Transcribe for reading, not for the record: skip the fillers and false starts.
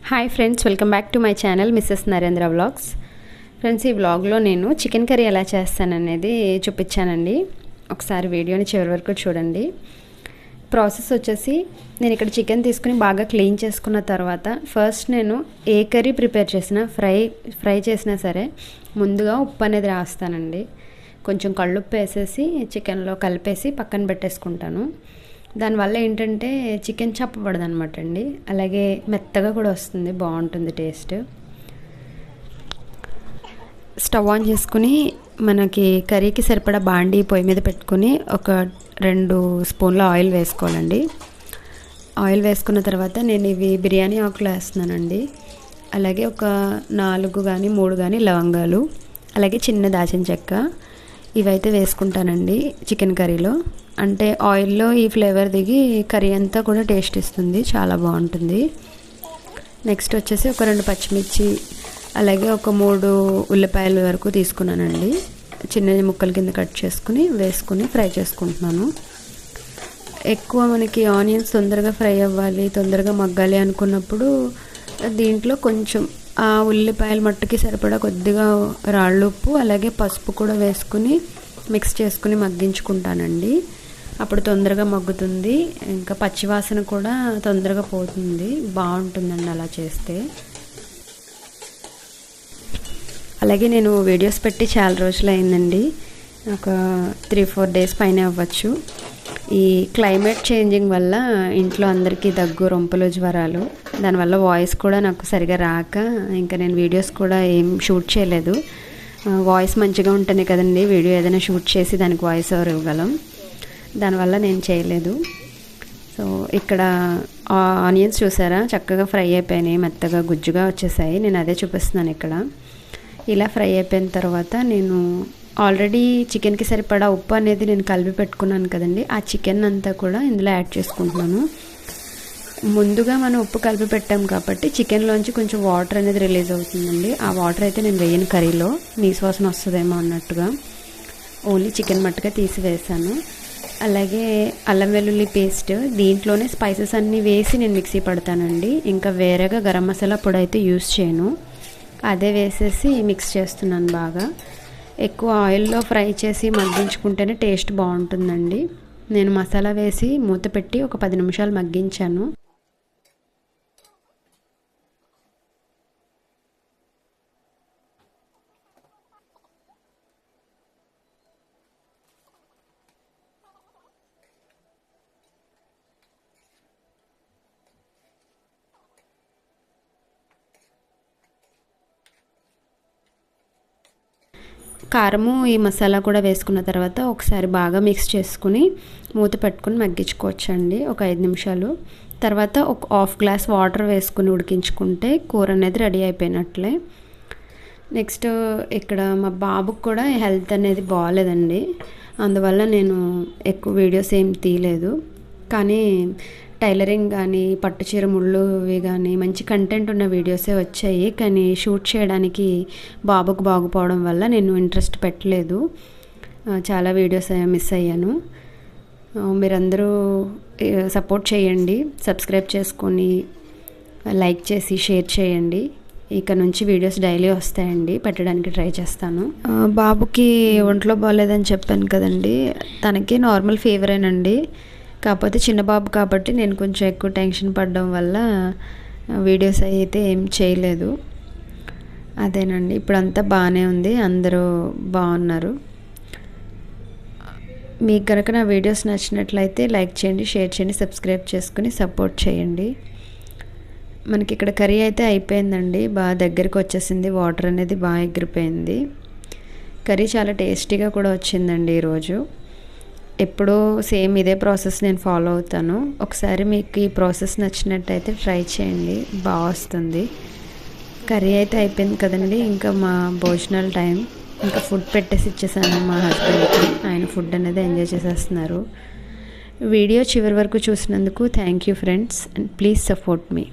Hi friends, welcome back to my channel Mrs Narendra vlogs. Friends, ఈ వ్లాగ్లో నేను chicken curry ఎలా చేస్తాననేది చూపించానండి. ఒకసారి వీడియోని చివరి వరకు చూడండి. ప్రాసెస్ వచ్చేసి, నేను ఇక్కడ చికెన్ తీసుకుని బాగా క్లీన్ చేసుకున్న తర్వాత ఫస్ట్ నేను ఏ కర్రీ ప్రిపేర్ చేసినా ఫ్రై చేసినా సరే ముందుగా ఉప్పు అనేది రాస్తానండి. కొంచెం కళ్ళుప్పు వేసేసి చికెన్లో కలిపేసి పక్కన పెట్టేసుకుంటాను. దానివల్ల ఏంటంటే చికెన్ చప్పబడదు అనమాట అండి. అలాగే మెత్తగా కూడా వస్తుంది, బాగుంటుంది టేస్ట్. స్టవ్ ఆన్ చేసుకుని మనకి కర్రీకి సరిపడా బాండీ పొయ్యి మీద పెట్టుకుని ఒక 2 స్పూన్ల ఆయిల్ వేసుకోవాలండి. ఆయిల్ వేసుకున్న తర్వాత నేను ఇవి బిర్యానీ ఆకులు వేస్తున్నానండి. అలాగే ఒక 4 కానీ 3 కానీ లవంగాలు, అలాగే చిన్న దాచిన చెక్క, ఇవైతే వేసుకుంటానండి చికెన్ కర్రీలో. అంటే ఆయిల్లో ఈ ఫ్లేవర్ దిగి కర్రీ అంతా కూడా టేస్ట్ ఇస్తుంది, చాలా బాగుంటుంది. నెక్స్ట్ వచ్చేసి ఒక 2 పచ్చిమిర్చి, అలాగే ఒక 3 ఉల్లిపాయల వరకు తీసుకున్నానండి. చిన్న ముక్కల కింద కట్ చేసుకుని వేసుకుని ఫ్రై చేసుకుంటున్నాను. ఎక్కువ మనకి ఆనియన్స్ తొందరగా ఫ్రై అవ్వాలి, తొందరగా మగ్గాలి అనుకున్నప్పుడు దీంట్లో కొంచెం ఆ ఉల్లిపాయల మట్టుకి సరిపడా కొద్దిగా రాళ్ళుప్పు, అలాగే పసుపు కూడా వేసుకుని మిక్స్ చేసుకుని మగ్గించుకుంటానండి. అప్పుడు తొందరగా మగ్గుతుంది, ఇంకా పచ్చివాసన కూడా తొందరగా పోతుంది, బాగుంటుందండి అలా చేస్తే. అలాగే నేను వీడియోస్ పెట్టి చాలా రోజులు అయిందండి, ఒక 3-4 డేస్ పైన అవ్వచ్చు. ఈ క్లైమేట్ చేంజింగ్ వల్ల ఇంట్లో అందరికీ దగ్గు, రొంపలు, జ్వరాలు, దానివల్ల వాయిస్ కూడా నాకు సరిగా రాక ఇంకా నేను వీడియోస్ కూడా ఏం షూట్ చేయలేదు. వాయిస్ మంచిగా ఉంటేనే కదండి వీడియో ఏదైనా షూట్ చేసి దానికి వాయిస్ ఓవర్ ఇవ్వగలం. దానివల్ల నేను చేయలేదు. సో ఇక్కడ ఆనియన్స్ చూసారా, చక్కగా ఫ్రై అయిపోయినాయి, మెత్తగా గుజ్జుగా వచ్చేసాయి. నేను అదే చూపిస్తున్నాను ఇక్కడ. ఇలా ఫ్రై అయిపోయిన తర్వాత నేను ఆల్రెడీ చికెన్కి సరిపడా ఉప్పు అనేది నేను కలిపి పెట్టుకున్నాను కదండి, ఆ చికెన్ అంతా కూడా ఇందులో యాడ్ చేసుకుంటున్నాను. ముందుగా మనం ఉప్పు కలిపి పెట్టాం కాబట్టి చికెన్లోంచి కొంచెం వాటర్ అనేది రిలీజ్ అవుతుందండి. ఆ వాటర్ అయితే నేను వేయను కర్రీలో, నీసు వాసన వస్తుందేమో అన్నట్టుగా ఓన్లీ చికెన్ మట్టుగా తీసి వేసాను. అలాగే అల్లం వెల్లుల్లి పేస్ట్, దీంట్లోనే స్పైసెస్ అన్నీ వేసి నేను మిక్సీ పడతానండి. ఇంకా వేరేగా గరం మసాలా పొడి అయితే యూస్ చేయను, అదే వేసేసి మిక్స్ చేస్తున్నాను బాగా. ఎక్కువ ఆయిల్లో ఫ్రై చేసి మగ్గించుకుంటేనే టేస్ట్ బాగుంటుందండి. నేను మసాలా వేసి మూత పెట్టి ఒక 10 నిమిషాలు మగ్గించాను. కారము, ఈ మసాలా కూడా వేసుకున్న తర్వాత ఒకసారి బాగా మిక్స్ చేసుకుని మూత పెట్టుకుని మగ్గించుకోవచ్చండి ఒక 5 నిమిషాలు. తర్వాత ఒక 1/2 గ్లాస్ వాటర్ వేసుకుని ఉడికించుకుంటే కూర అనేది రెడీ అయిపోయినట్లే. నెక్స్ట్ ఇక్కడ మా బాబుకి కూడా హెల్త్ అనేది బాగాలేదండి, అందువల్ల నేను ఎక్కువ వీడియోస్ ఏం తీయలేదు. కానీ టైలరింగ్ కానీ పట్టుచీర ముళ్ళు ఇవి కానీ మంచి కంటెంట్ ఉన్న వీడియోసే వచ్చాయి. కానీ షూట్ చేయడానికి బాబుకు బాగుపోవడం వల్ల నేను ఇంట్రెస్ట్ పెట్టలేదు, చాలా వీడియోస్ మిస్ అయ్యాను. మీరందరూ సపోర్ట్ చేయండి, సబ్స్క్రైబ్ చేసుకొని లైక్ చేసి షేర్ చేయండి. ఇక నుంచి వీడియోస్ డైలీ వస్తాయండి, పెట్టడానికి ట్రై చేస్తాను. బాబుకి ఒంట్లో బాగాలేదని చెప్పాను కదండి, తనకి నార్మల్ ఫీవరేనండి. కాకపోతే చిన్న బాబు కాబట్టి నేను కొంచెం ఎక్కువ టెన్షన్ పడడం వల్ల వీడియోస్ అయితే ఏం చేయలేదు. అదేనండి, ఇప్పుడు అంతా బాగానే ఉంది, అందరూ బాగున్నారు. మీకు కనుక నా వీడియోస్ నచ్చినట్లయితే లైక్ చేయండి, షేర్ చేయండి, సబ్స్క్రైబ్ చేసుకుని సపోర్ట్ చేయండి. మనకి ఇక్కడ కర్రీ అయితే అయిపోయిందండి, బాగా దగ్గరికి వచ్చేసింది, వాటర్ అనేది బాగా ఎగిరిపోయింది. కర్రీ చాలా టేస్టీగా కూడా వచ్చిందండి ఈరోజు. ఎప్పుడూ సేమ్ ఇదే ప్రాసెస్ నేను ఫాలో అవుతాను. ఒకసారి మీకు ఈ ప్రాసెస్ నచ్చినట్టయితే ట్రై చేయండి, బాగా వస్తుంది. కర్రీ అయితే అయిపోయింది కదండి, ఇంకా మా భోజనాల టైం. ఇంకా ఫుడ్ పెట్టేసి ఇచ్చేసాను మా హస్బెండ్కి, ఆయన ఫుడ్ అనేది ఎంజాయ్ చేసేస్తున్నారు. వీడియో చివరి వరకు చూసినందుకు thank you friends, and please support me.